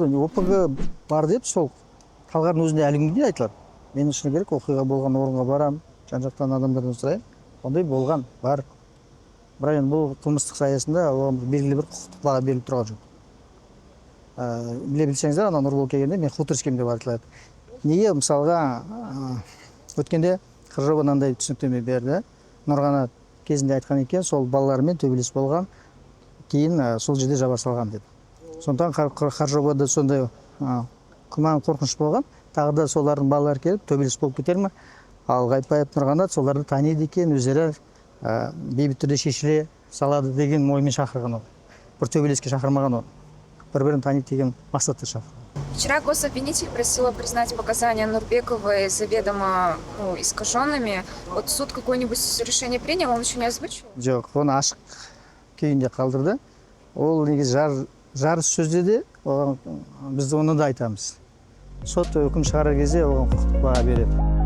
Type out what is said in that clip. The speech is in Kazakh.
опг бар деп сол талғардың өзінде әлі күнге дейін айтылады. Мен шыны керек оқиға болған орынға барам, жан жақтан адамдардан сұрайын. Ондай болған бар. Бірақ енді бұл қылмыстық саясында оған белгілі бір құқықтық баға беріліп тұрған жоқ. Біле білсеңіздер, ана Нұрбол келгенде мен хуторским деп айтылады. Неге мысалға өткенде Қыржоба мынандай түсініктеме берді. Нұрғанат кезінде айтқан екен, сол балалармен төбелес болған, кейін сол жерде жаба салған деп. Сондықтан Қыржобада сондай күмән қорқыныш болған. Тағы да солардың балалары келіп төбелес болып кетер ме? Ал Ғайыпбаев Нұрғанат соларды таниды екен, өздері бейбіт түрде шешіле салады деген оймен шақырған ол. Бір төбелеске шақырмаған ол. Бір-бірін таниды деген мақсатта шақырған. Вчера гособвинитель просила признать показания Нурбековой заведомо искаженными. Вот суд какое-нибудь решение принял, он еще не озвучил? Жоқ, оны ашық күйінде қалдырды. Ол негізі жарыс сөзде де біз оны да айтамыз. Сот үкім шығарар кезде оған құқықтық баға береді.